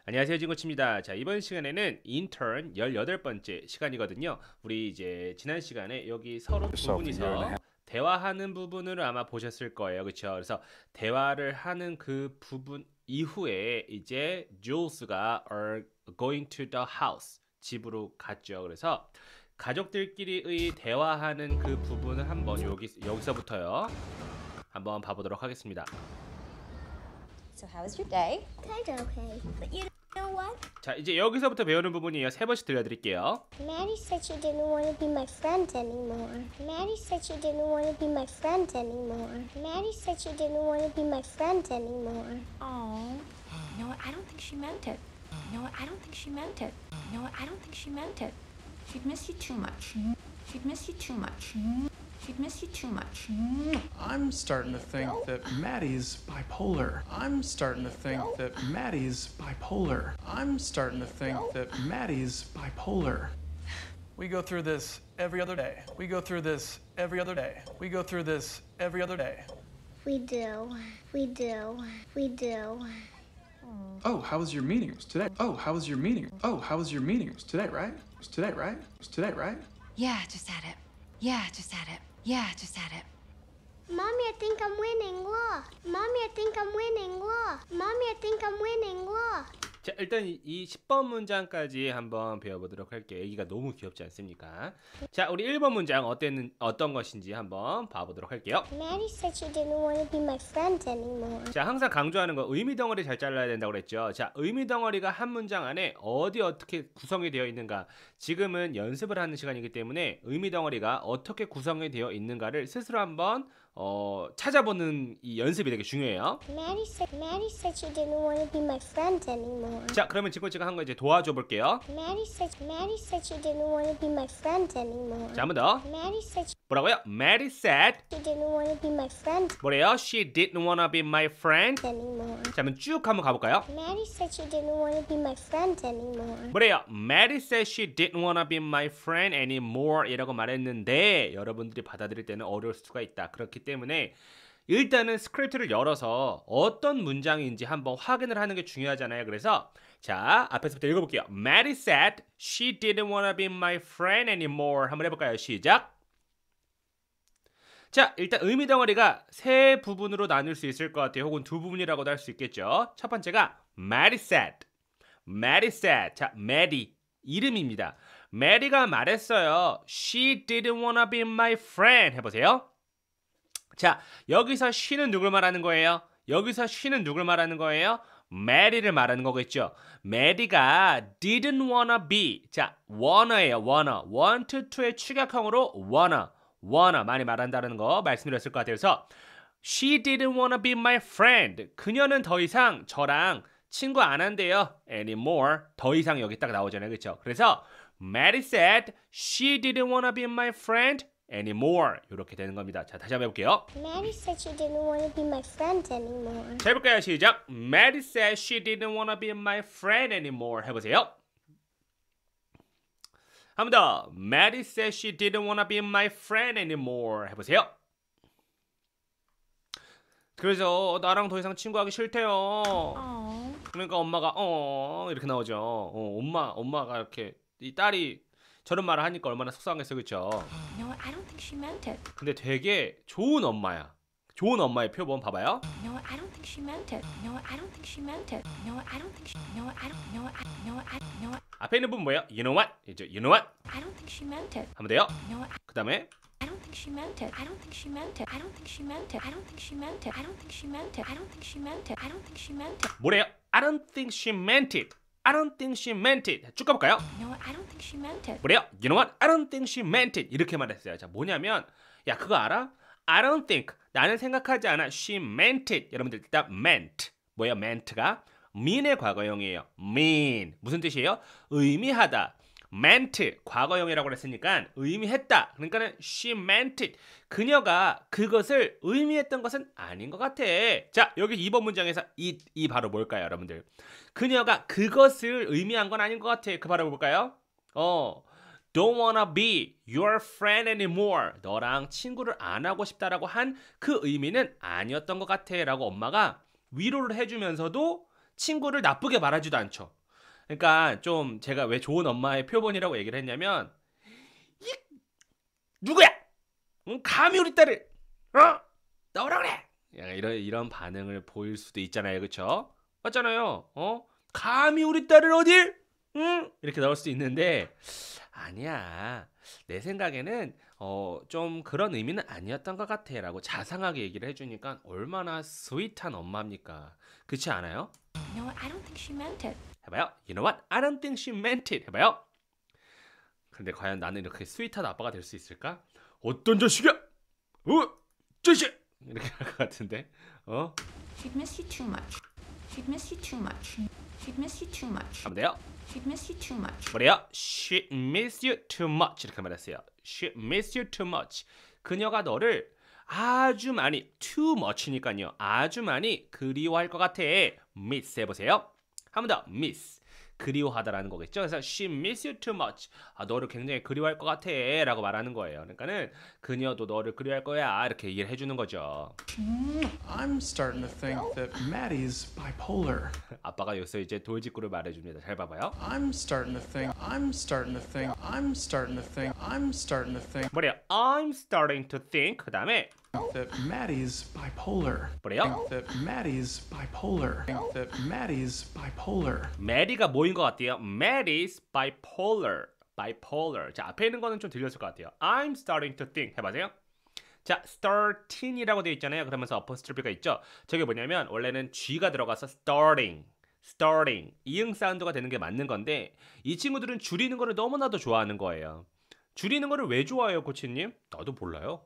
안녕하세요, 진코치입니다. 자, 이번 시간에는 인턴 18번째 시간이거든요. 우리 이제 지난 시간에 여기 서로 두 분이서 대화하는 부분을 아마 보셨을 거예요. 그렇죠? 그래서 대화를 하는 그 부분 이후에 이제 Jules가 are going to the house, 집으로 갔죠. 그래서 가족들끼리의 대화하는 그 부분을 한번 여기서부터요. 한번 봐보도록 하겠습니다. So how was your day? Kind of okay. But you know what? 자, 이제 여기서부터 배우는 부분이에요. 3번씩 들려드릴게요. Maddie said she didn't want to be my friend anymore. Maddie said she didn't want to be my friend anymore. Maddie said she didn't want to be my friend anymore. Oh. No, I don't think she meant it. No, I don't think she meant it. No, I don't think she meant it. She'd miss you too much. She'd miss you too much. She'd miss you too much. I'm starting to think that Maddie's bipolar. I'm starting to think that Maddie's bipolar. I'm starting to think that Maddie's bipolar. We go through this every other day. We go through this every other day. We go through this every other day. We do. We do. We do. Oh, how was your meeting? It was today. Oh, how was your meeting? Oh, how was your meeting? It was today, right? It was today, right? It was today, right? Yeah, just had it. Yeah, just had it. Yeah, just had it. Mommy, I think I'm winning. Look. Mommy, I think I'm winning. Look. Mommy, I think I'm winning. Look. 자, 일단 이 10번 문장까지 한번 배워보도록 할게요. 애기가 너무 귀엽지 않습니까? 자, 우리 1번 문장 어떤 것인지 한번 봐보도록 할게요. Maddie said she didn't want to be my friend anymore. 자, 항상 강조하는 거 의미 덩어리 잘 잘라야 된다고 그랬죠. 자, 의미 덩어리가 한 문장 안에 어떻게 구성이 되어 있는가. 지금은 연습을 하는 시간이기 때문에 의미 덩어리가 어떻게 구성이 되어 있는가를 스스로 한번 찾아보는 이 연습이 되게 중요해요. Maddie said she didn't want to be my friend anymore. 자, 그러면 진코치가 한 거 이제 도와줘 볼게요. Maddie said she didn't want to be my friend anymore. 자, 한 번 더. Maddie said 뭐라고요? Maddie said she didn't want to be my friend 뭐래요? She didn't wanna be my friend. anymore. 자, 그러면 쭉 한번 가볼까요? Maddie said she didn't want to be my friend anymore. 뭐래요? Maddie said she didn't wanna be my friend anymore 이라고 말했는데 여러분들이 받아들일 때는 어려울 수가 있다. 그렇기 때문에 일단은 스크립트를 열어서 어떤 문장인지 한번 확인을 하는 게 중요하잖아요. 그래서 자, 앞에서부터 읽어볼게요. Maddie said she didn't wanna be my friend anymore. 한번 해볼까요? 시작. 자, 일단 의미 덩어리가 세 부분으로 나눌 수 있을 것 같아요. 혹은 두 부분이라고도 할 수 있겠죠. 첫 번째가 Maddie said. Maddie said. 자, Maddie 이름입니다. Maddie가 말했어요. She didn't wanna be my friend. 해보세요. 자, 여기서 she는 누굴 말하는 거예요? 여기서 she는 누굴 말하는 거예요? Maddie를 말하는 거겠죠. Maddie가 didn't wanna be. 자, wanna예요. wanna. want to의 축약형으로 wanna 많이 말한다는 거 말씀드렸을 것 같아요. 그래서 she didn't wanna be my friend. 그녀는 더 이상 저랑 친구 안 한대요. anymore. 더 이상 여기 딱 나오잖아요. 그렇죠? 그래서 Maddie said she didn't wanna be my friend anymore. 이렇게 되는 겁니다. 자, 다시 한번 해볼게요. Maddie said she didn't want to be my friend anymore. 자, 해볼까요? 시작. Maddie said she didn't wanna be my friend anymore. 해보세요. 한 번 더. Maddie said she didn't wanna be my friend anymore. 해보세요. 그래서 나랑 더 이상 친구하기 싫대요. Oh. 그러니까 엄마가 이렇게 나오죠. 엄마가 이렇게 이 딸이 저런 말을 하니까 얼마나 속상했어, 그렇죠? No, I don't think she meant it. 근데 되게 좋은 엄마야. 좋은 엄마의 표본 봐봐요. No, I don't think she meant it. No, I don't think she meant it. No, I don't think she. No, I don't. No, I. No, I. No, 앞에 있는 부분 뭐예요? You know what? 이제 you know what? I don't think she meant it. 한번 더요. No, I. 그 다음에 I don't think she meant it. I don't think she meant it. I don't think she meant it. I don't think she meant it. I don't think she meant it. I don't think she meant it. I don't think she meant it. 뭐래요? I don't think she meant it. I don't think she meant it. 쭉 가볼까요? No, I don't think she meant it. 뭐래요? You know what? I don't think she meant it. 이렇게 말했어요. 자, 뭐냐면 야, 그거 알아? I don't think. 나는 생각하지 않아. She meant it. 여러분들 일단 meant. 뭐예요? meant가? mean의 과거형이에요. mean. 무슨 뜻이에요? 의미하다. meant. 과거형이라고 했으니까 의미했다. 그러니까는 she meant it. 그녀가 그것을 의미했던 것은 아닌 것 같아. 자, 여기 2번 문장에서 이 바로 뭘까요, 여러분들? 그녀가 그것을 의미한 건 아닌 것 같아. 그 바로 볼까요? Don't wanna be your friend anymore. 너랑 친구를 안 하고 싶다라고 한 그 의미는 아니었던 것 같아 라고 엄마가 위로를 해주면서도 친구를 나쁘게 말하지도 않죠. 그러니까 좀 제가 왜 좋은 엄마의 표본이라고 얘기를 했냐면 이 누구야? 응? 감히 우리 딸을 나오라 그래. 약간 이런 반응을 보일 수도 있잖아요, 그렇죠? 맞잖아요. 감히 우리 딸을 어딜? 응? 이렇게 나올 수도 있는데 아니야. 내 생각에는 좀 그런 의미는 아니었던 것 같아라고 자상하게 얘기를 해주니까 얼마나 스윗한 엄마입니까? 그렇지 않아요? You know what? I don't think she meant it. 해봐요. You know what? I don't think she meant it. 해봐요. 근데 과연 나는 이렇게 스윗한 아빠가 될 수 있을까? 어떤 자식이야? 자식! 이렇게 할 것 같은데. She'd miss you too much. She'd miss you too much. She'd miss you too much. 하면 돼요. She'd miss you too much. 뭐래요? She miss you too much 이렇게 말했어요. She miss you too much. 그녀가 너를 아주 많이 too much니까요. 아주 많이 그리워할 것 같아. miss 해보세요. 한 번 더 miss. 그리워하다라는 거겠죠. 그래서 she miss you too much. 너를 굉장히 그리워할 것 같아 라고 말하는 거예요. 그러니까는 그녀도 너를 그리워할 거야 이렇게 얘기를 해주는 거죠. I'm starting to think that Maddie's bipolar. 아빠가 여기서 이제 돌직구를 말해줍니다. 잘 봐봐요. I'm starting to think. I'm starting to think. I'm starting to think. I'm starting to think 뭐래요? I'm starting to think. 그 다음에 that Maddie's bipolar. 뭐래요? That Maddie's bipolar. That Maddie's bipolar. 메리가 뭐인 것 같아요? Maddie's bipolar. bipolar. 자, 앞에 있는 거는 좀 들렸을 것 같아요. I'm starting to think. 해봐세요. 자, starting이라고 되어 있잖아요. 그러면서 apostrophe가 있죠. 저게 뭐냐면 원래는 G가 들어가서 starting 이응 사운드가 되는 게 맞는 건데 이 친구들은 줄이는 거를 너무나도 좋아하는 거예요. 줄이는 거를 왜 좋아해요, 코치님? 나도 몰라요.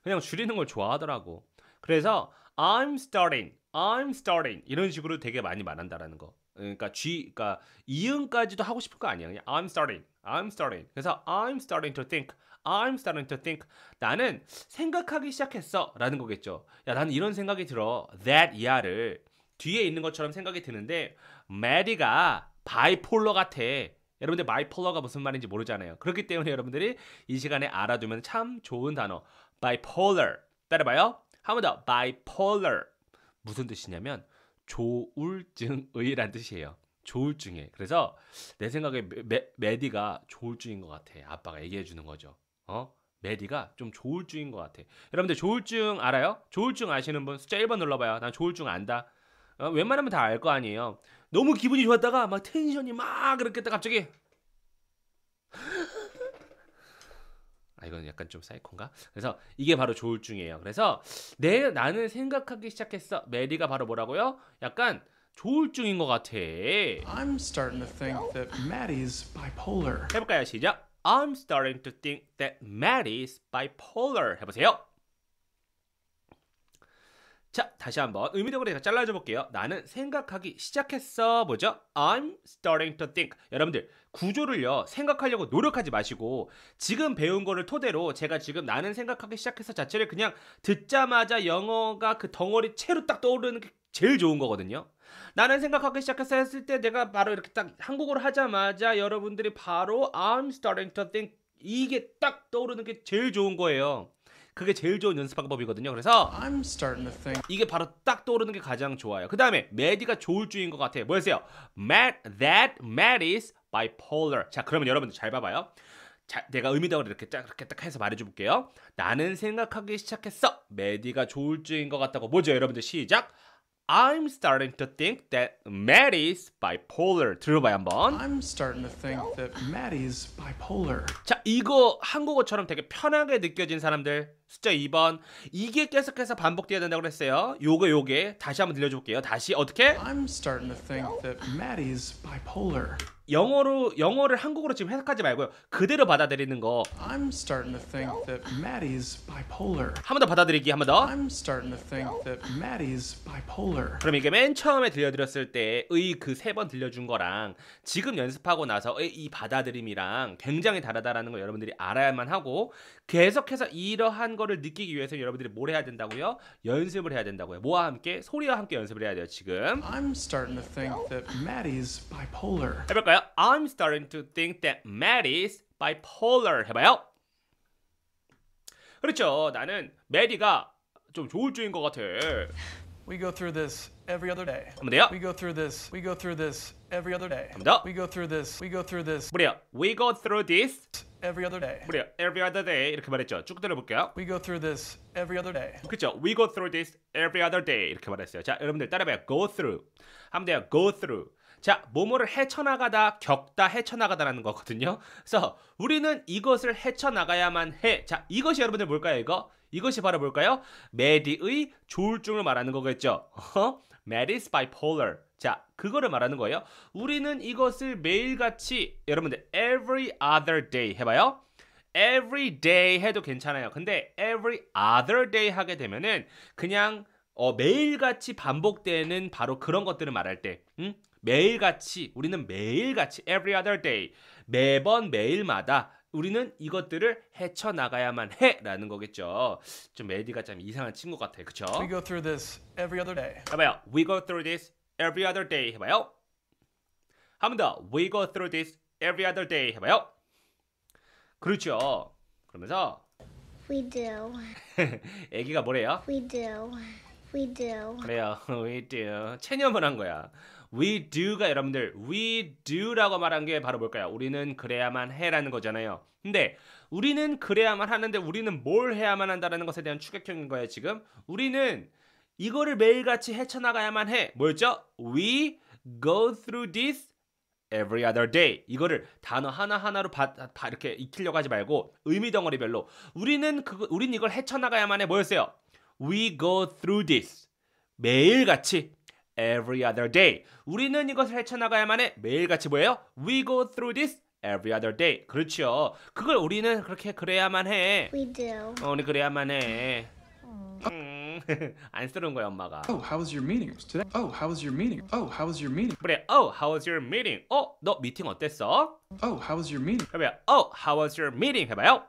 그냥 줄이는 걸 좋아하더라고. 그래서 I'm starting 이런 식으로 되게 많이 말한다라는 거. 그러니까 그러니까 이응까지도 하고 싶은 거 아니야. 그냥 I'm starting. 그래서 I'm starting to think. 나는 생각하기 시작했어라는 거겠죠. 야, 나는 이런 생각이 들어. that 이하를 뒤에 있는 것처럼 생각이 드는데 마디가 바이폴러 같아. 여러분들 바이폴러가 무슨 말인지 모르잖아요. 그렇기 때문에 여러분들이 이 시간에 알아두면 참 좋은 단어. bipolar. 따라봐요. 한 번 더. bipolar. 무슨 뜻이냐면 조울증의란 뜻이에요. 조울증에. 그래서 내 생각에 메디가 조울증인 것 같아. 아빠가 얘기해 주는 거죠. 메디가 좀 조울증인 것 같아. 여러분들 조울증 알아요? 조울증 아시는 분 숫자 1번 눌러봐요. 난 조울증 안다. 웬만하면 다 알 거 아니에요. 너무 기분이 좋았다가 막 텐션이 막 그렇게 했다 갑자기 이건 약간 좀 사이코인가? 그래서 이게 바로 조울증이에요. 그래서 나는 생각하기 시작했어. 메리가 바로 뭐라고요? 약간 조울증인 것 같아. I'm starting to think that Maddie's bipolar. 해볼까요? 시작. I'm starting to think that Maddie's bipolar. 해보세요. 자, 다시 한번 의미적으로 잘라줘 볼게요. 나는 생각하기 시작했어. 뭐죠? I'm starting to think. 여러분들 구조를요 생각하려고 노력하지 마시고 지금 배운 거를 토대로 제가 지금 나는 생각하기 시작했어 자체를 그냥 듣자마자 영어가 그 덩어리 채로 딱 떠오르는 게 제일 좋은 거거든요. 나는 생각하기 시작했어 했을 때 내가 바로 이렇게 딱 한국어로 하자마자 여러분들이 바로 I'm starting to think 이게 딱 떠오르는 게 제일 좋은 거예요. 그게 제일 좋은 연습 방법이거든요. 그래서 I'm starting to think. 이게 바로 딱 떠오르는 게 가장 좋아요. 그 다음에 메디가 조울증인 것 같아요. 뭐였어요? That Maddie's bipolar. 자, 그러면 여러분들 잘 봐봐요. 자, 내가 의미적으로 이렇게 딱 해서 말해줘 볼게요. 나는 생각하기 시작했어. 메디가 조울증인 것 같다고. 뭐죠, 여러분들? 시작. I'm starting to think that Maddie's bipolar. 들어봐요 한번. I'm starting to think that Maddie's bipolar. 자, 이거 한국어처럼 되게 편하게 느껴진 사람들 숫자 2번. 이게 계속해서 반복돼야 된다고 그랬어요. 요게 다시 한번 들려줄게요. 다시 어떻게? I'm starting to think that Maddie's bipolar. 영어를 한국어로 지금 해석하지 말고요. 그대로 받아들이는 거. I'm starting to think that Maddie's bipolar. 한 번 더 받아들이기 한 번 더. I'm starting to think that Maddie's bipolar. 그럼 이게 맨 처음에 들려드렸을 때의 그 3번 들려준 거랑 지금 연습하고 나서의 이 받아들임이랑 굉장히 다르다라는 걸 여러분들이 알아야만 하고 계속해서 이러한 거를 느끼기 위해서 여러분들이 뭘 해야 된다고요? 연습을 해야 된다고요. 뭐와 함께? 소리와 함께 연습을 해야 돼요. 지금. I'm starting to think that Maddie's bipolar. 해볼까요? I'm starting to think that Maddie's bipolar. 해봐요. 그렇죠. 나는 메디가 좀 조울증인 것 같아. We go through this every other day. 한번 더요. We go through this. We go through this every other day. 한번 더. We go through this. We go through this 뭐래요? We go through this. every other day. 뭐래요? Every other day 이렇게 말했죠. 쭉 들어볼게요. We go through this every other day. 그렇죠. We go through this every other day 이렇게 말했어요. 자, 여러분들 따라해봐요. Go through. 하면 돼요. Go through. 자, 뭐뭐를 헤쳐나가다, 겪다, 헤쳐나가다라는 거거든요. 그래서 우리는 이것을 헤쳐나가야만 해. 자, 이것이 여러분들 뭘까요? 이것이 바로 뭘까요? 메디의 조울증을 말하는 거겠죠. Maddie is bipolar. 자, 그거를 말하는 거예요. 우리는 이것을 매일같이 여러분들 every other day 해봐요. every day 해도 괜찮아요. 근데 every other day 하게 되면은 그냥 매일같이 반복되는 바로 그런 것들을 말할 때 매일같이 우리는 매일같이 every other day 매번 매일마다 우리는 이것들을 헤쳐나가야만 해라는 거겠죠. 좀 메디가 좀 이상한 친구 같아. 그쵸? We go through this every other day. 해봐요. We go through this every other day 해봐요. 한 번 더. We go through this every other day 해봐요. 그렇죠. 그러면서 We do. 애기가 뭐래요? We do. We do. 그래요. We do. 체념을 한 거야. We do가 여러분들 we do라고 말한 게 바로 뭘까요? 우리는 그래야만 해라는 거잖아요. 근데 우리는 그래야만 하는데 우리는 뭘 해야만 한다라는 것에 대한 추격형인 거예요. 지금 우리는 이거를 매일같이 헤쳐나가야만 해. 뭐였죠? We go through this every other day. 이거를 단어 하나하나로 이렇게 익히려고 하지 말고 의미 덩어리별로 우리는 이걸 헤쳐나가야만 해. 뭐였어요? We go through this. 매일같이 every other day. 우리는 이것을 헤쳐나가야만 해. 매일같이 뭐예요? We go through this every other day. 그렇죠. 그걸 우리는 그렇게 그래야만 해. We do. 우리 그래야만 해. 안쓰러운 거야 엄마가. Oh, how was your meeting today? Oh, how was your meeting? Oh, how was your meeting? 그래. Oh, how was your meeting? 너 미팅 어땠어? Oh, how was your meeting? 해봐요. Oh, how was your meeting? 해봐요.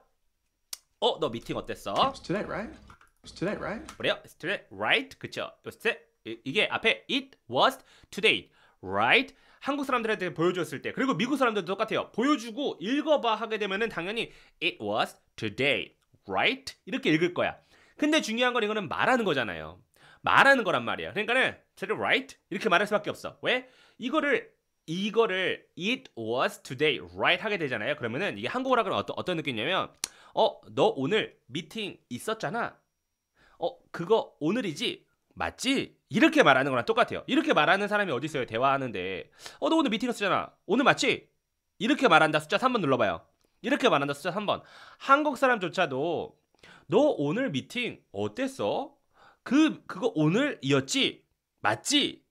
너 미팅 어땠어? It was today, right? It was today, right? 그래요. It's today, right? 그쵸? It was today. 이게 앞에 it was today, right? 한국 사람들한테 보여줬을 때 그리고 미국 사람들도 똑같아요. 보여주고 읽어봐 하게 되면은 당연히 it was today, right? 이렇게 읽을 거야. 근데 중요한 건 이거는 말하는 거잖아요. 말하는 거란 말이야. 그러니까는 today, right? 이렇게 말할 수밖에 없어. 왜? 이거를 it was today, right? 하게 되잖아요. 그러면은 이게 한국어로 하면 어떤 느낌이냐면 너 오늘 미팅 있었잖아. 그거 오늘이지? 맞지? 이렇게 말하는 거랑 똑같아요. 이렇게 말하는 사람이 어디 있어요? 대화하는데 너 오늘 미팅 했었잖아. 오늘 맞지? 이렇게 말한다. 숫자 3번 눌러봐요. 이렇게 말한다. 숫자 3번. 한국 사람조차도 너 오늘 미팅 어땠어? 그거 오늘이었지? 맞지?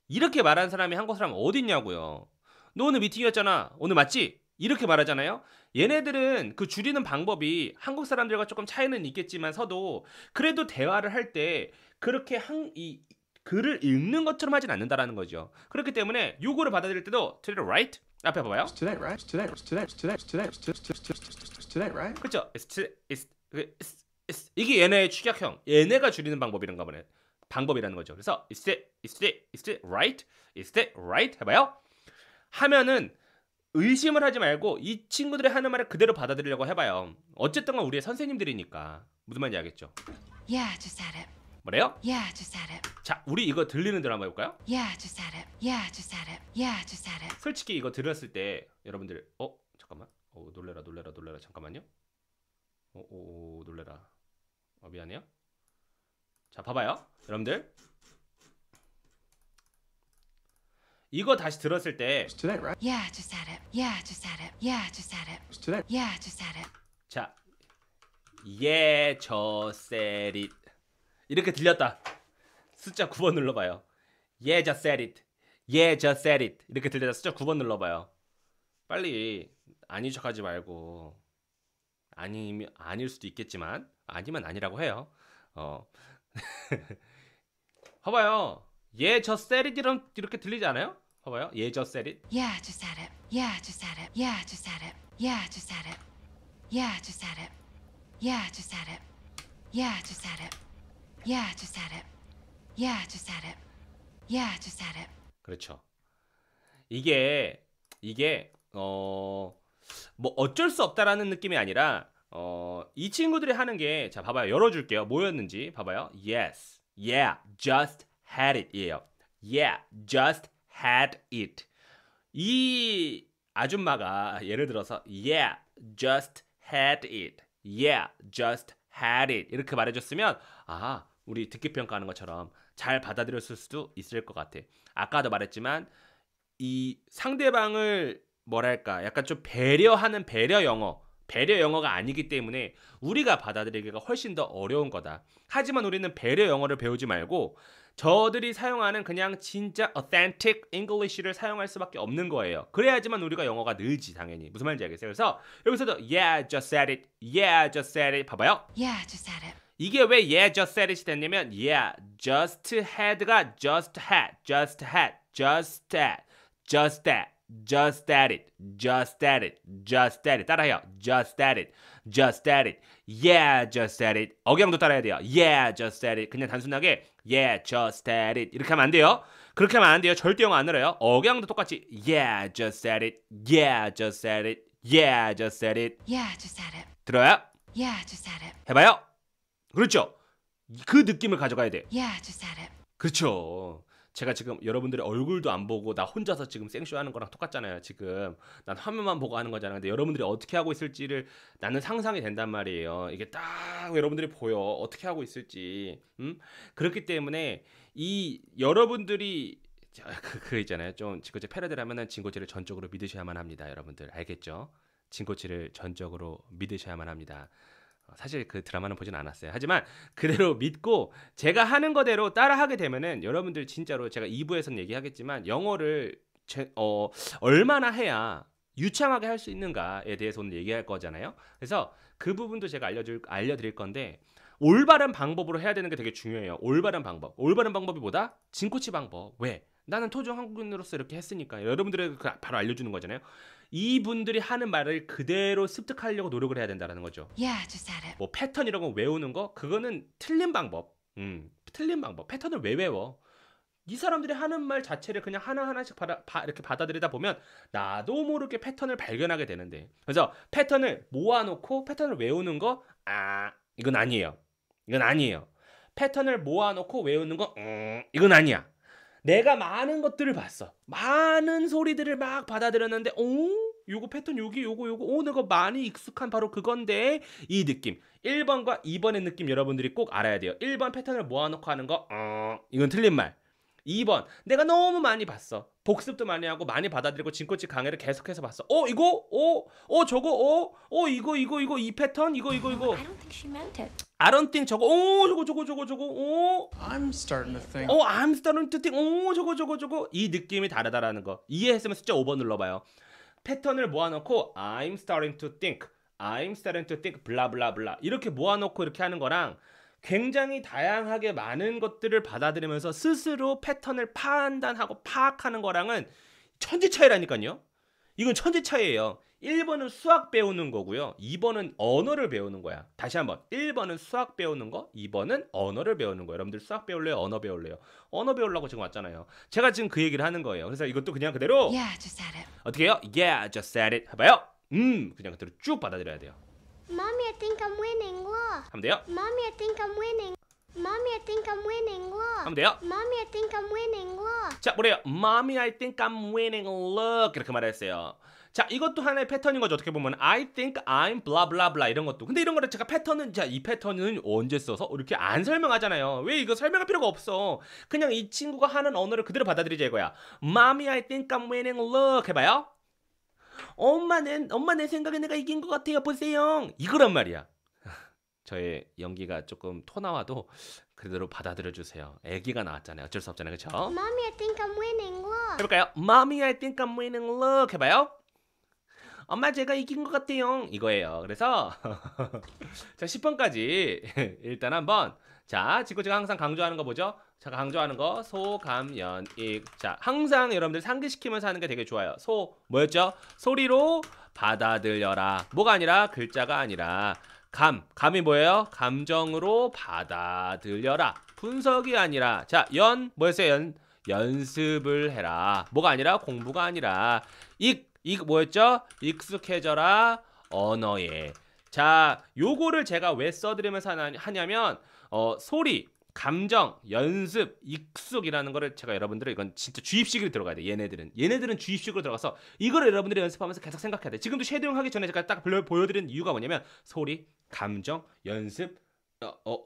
이렇게 말하는 사람이 한국 사람 어디 있냐고요. 너 오늘 미팅이었잖아. 오늘 맞지? 이렇게 말하잖아요. 얘네들은 그 줄이는 방법이 한국 사람들과 조금 차이는 있겠지만서도 그래도 대화를 할 때 그렇게 이 글을 읽는 것처럼 하진 않는다라는 거죠. 그렇기 때문에 요거를 받아들일 때도 today, right? 앞에 봐봐요. It's today, right? It's today. It's today. It's today. It's today. It's today, right? 그렇죠. it's 이게 얘네의 축약형. 얘네가 줄이는 방법이란가 보네. 방법이라는 거죠. 그래서 it's today, right? It's today, right? 해봐요. 하면은 의심을 하지 말고 이 친구들이 하는 말을 그대로 받아들이려고 해봐요. 어쨌든 우리의 선생님들이니까. 무슨 말인지 알겠죠? Yeah, just had it. 뭐래요? Yeah, just had it. 자, 우리 이거 들리는 대로 한번 해볼까요? Yeah, just had it. Yeah, just had it. Yeah, just had it. 솔직히 이거 들었을 때 여러분들 잠깐만. 놀래라. 잠깐만요. 놀래라. 미안해요. 자, 봐봐요. 여러분들. 이거 다시 들었을 때 It's today, right? Yeah, just had it. Yeah, just had it. Yeah, just had it. It's today. Yeah, just had it. 자, just said it. 이렇게 들렸다. 숫자 9번 눌러봐요. just said it. just said it. 이렇게 들렸다. 숫자 9번 눌러봐요. 빨리 아닌 척하지 말고 아닐 수도 있겠지만 아니면 아니라고 해요. 봐봐요. just said it 이렇게 들리지 않아요? 봐봐요. just said it. Yeah, just had it. Yeah, just had it. Yeah, just had it. Yeah, just had it. Yeah, just had it. Yeah, just had it. Yeah, just had it. Yeah, just had it. Yeah, just had it. Yeah, just had it. 그렇죠. 이게 뭐 어쩔 수 없다라는 느낌이 아니라 이 친구들이 하는 게 자 봐봐요. 열어줄게요. 뭐였는지 봐봐요. Yes, yeah, just had it 이에요. Yeah, just had it. 이 아줌마가 예를 들어서 Yeah, just had it. Yeah, just had it. 이렇게 말해줬으면 우리 듣기 평가하는 것처럼 잘 받아들였을 수도 있을 것 같아. 아까도 말했지만 이 상대방을 뭐랄까 약간 좀 배려하는 배려 영어가 아니기 때문에 우리가 받아들이기가 훨씬 더 어려운 거다. 하지만 우리는 배려 영어를 배우지 말고 저들이 사용하는 그냥 진짜 authentic English를 사용할 수밖에 없는 거예요. 그래야지만 우리가 영어가 늘지 당연히. 무슨 말인지 알겠어요? 그래서 여기서도 yeah, just said it. Yeah, just said it. 봐봐요. Yeah, just had it. 이게 왜 yeah, just said it이 됐냐면 yeah, just had가 just had, just had, just that, just that, just that it, just that it, just that it. 따라해요. just that it, just that it. Yeah, just that it. 억양도 따라해야 돼요. Yeah, just that it. 그냥 단순하게 yeah, just that it. 이렇게 하면 안 돼요. 그렇게 하면 안 돼요. 절대 영어 안 늘어요. 억양도 똑같이 yeah, just that it. Yeah, just that it. Yeah, just that it. Yeah, just had it. 들어요? Yeah, just had it. 해봐요. 그렇죠. 그 느낌을 가져가야 돼. Yeah, just had it. 그렇죠. 제가 지금 여러분들의 얼굴도 안 보고 나 혼자서 지금 생쇼 하는 거랑 똑같잖아요. 지금 난 화면만 보고 하는 거잖아요. 근데 여러분들이 어떻게 하고 있을지를 나는 상상이 된단 말이에요. 이게 딱 여러분들이 보여. 어떻게 하고 있을지. 그렇기 때문에 이 여러분들이 그 있잖아요. 좀 진코치 패러디를 하면은 진코치를 전적으로 믿으셔야만 합니다. 여러분들 알겠죠? 진코치를 전적으로 믿으셔야만 합니다. 사실 그 드라마는 보진 않았어요. 하지만 그대로 믿고 제가 하는 거대로 따라하게 되면은 여러분들 진짜로 제가 2부에서는 얘기하겠지만 영어를 얼마나 해야 유창하게 할 수 있는가에 대해서 오늘 얘기할 거잖아요. 그래서 그 부분도 제가 알려드릴 건데 올바른 방법으로 해야 되는 게 되게 중요해요. 올바른 방법. 올바른 방법이 뭐다? 진코치 방법. 왜? 나는 토종 한국인으로서 이렇게 했으니까 여러분들에게 바로 알려주는 거잖아요. 이분들이 하는 말을 그대로 습득하려고 노력을 해야 된다는 거죠. Yeah, just had it. 뭐 패턴 이런 거 외우는 거 그거는 틀린 방법. 틀린 방법. 패턴을 왜 외워? 이 사람들이 하는 말 자체를 그냥 하나하나씩 이렇게 받아들이다 보면 나도 모르게 패턴을 발견하게 되는데. 그래서 패턴을 모아놓고 패턴을 외우는 거 이건 아니에요. 이건 아니에요. 패턴을 모아놓고 외우는 거 이건 아니야. 내가 많은 것들을 봤어. 많은 소리들을 막 받아들였는데 요거 패턴 요거 내가 많이 익숙한 바로 그건데 이 느낌 1번과 2번의 느낌 여러분들이 꼭 알아야 돼요. 1번 패턴을 모아놓고 하는 거 이건 틀린 말. 2번 내가 너무 많이 봤어. 복습도 많이 하고 많이 받아들이고 진코치 강의를 계속해서 봤어. 이거 저거 이거 이 패턴 이거 I don't think she meant it. I don't think 저거 I'm starting to think. I'm starting to think 저거 이 느낌이 다르다라는 거 이해했으면 숫자 5번 눌러봐요. 패턴을 모아놓고 I'm starting to think 블라블라블라 이렇게 모아놓고 이렇게 하는 거랑 굉장히 다양하게 많은 것들을 받아들이면서 스스로 패턴을 판단하고 파악하는 거랑은 천지 차이라니까요. 이건 천지 차이예요. 1번은 수학 배우는 거고요. 2번은 언어를 배우는 거야. 다시 한번 1번은 수학 배우는 거 2번은 언어를 배우는 거예요. 여러분들 수학 배울래요? 언어 배울래요? 언어 배우려고 지금 왔잖아요. 제가 지금 그 얘기를 하는 거예요. 그래서 이것도 그냥 그대로 Yeah, just had it. 어떻게 해요? Yeah, just said it 해봐요. 그냥 그대로 쭉 받아들여야 돼요. Mommy, I think I'm winning. Look. 하면 돼요? Mommy, I think I'm winning. Mommy, I think I'm winning. Look. 하면 돼요? Mommy, I think I'm winning. Look. 자, 뭐래요? Mommy, I think I'm winning. Look. 이렇게 말했어요. 자, 이것도 하나의 패턴인 거죠. 어떻게 보면 I think I'm blah blah blah 이런 것도. 근데 이런 거를 제가 패턴은 이 패턴은 언제 써서 이렇게 안 설명하잖아요. 왜 이거 설명할 필요가 없어. 그냥 이 친구가 하는 언어를 그대로 받아들이자 이거야. Mommy, I think I'm winning. Look. 해봐요. 엄마 내 생각에 내가 이긴 것 같아요. 보세요. 이거란 말이야. 저의 연기가 조금 토 나와도 그대로 받아들여 주세요. 아기가 나왔잖아요. 어쩔 수 없잖아요. 그렇죠? Mommy, I think I'm winning. Look. 해볼까요? Mommy, I think I'm winning. Look. 해봐요. 엄마 제가 이긴 것 같아요. 이거예요. 그래서 자 10번까지 일단 한번 자 지코치가 항상 강조하는 거 보죠. 제가 강조하는 거 소감연익. 자 항상 여러분들 상기시키면서 하는 게 되게 좋아요. 뭐였죠? 소리로 받아들여라. 뭐가 아니라 글자가 아니라 감이 뭐예요? 감정으로 받아들여라. 분석이 아니라 자 뭐였어요? 연습을 해라. 뭐가 아니라 공부가 아니라 이거 뭐였죠? 익숙해져라 언어에. 자 요거를 제가 왜 써드리면서 하냐면 소리 감정, 연습, 익숙이라는 거를 제가 여러분들은 이건 진짜 주입식으로 들어가야 돼. 얘네들은 주입식으로 들어가서 이거를 여러분들이 연습하면서 계속 생각해야 돼. 지금도 쉐도잉 하기 전에 제가 딱 보여드린 이유가 뭐냐면 소리, 감정, 연습,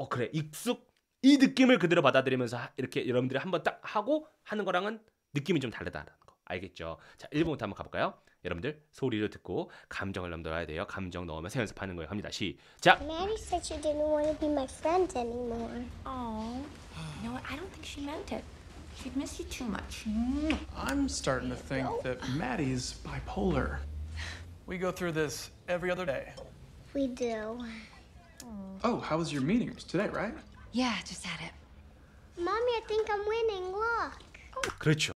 그래 익숙 이 느낌을 그대로 받아들이면서 이렇게 여러분들이 한번 딱 하고 하는 거랑은 느낌이 좀 다르다는 거 알겠죠? 자 1번부터 한번 가볼까요? 여러분들 소리를 듣고 감정을 넣어야 돼요. 감정 넣으면서 연습하는 거예요. 갑니다. 시작. Maddie said you didn't want to be my friend anymore. Oh, you know what? I don't think she meant it. She'd miss you too much. I'm starting to think that Maddie's bipolar. We go through this every other day. We do. Oh, how was your meeting? It was today, right? Yeah, just had it. Mommy, I think I'm winning. Look. 그렇죠.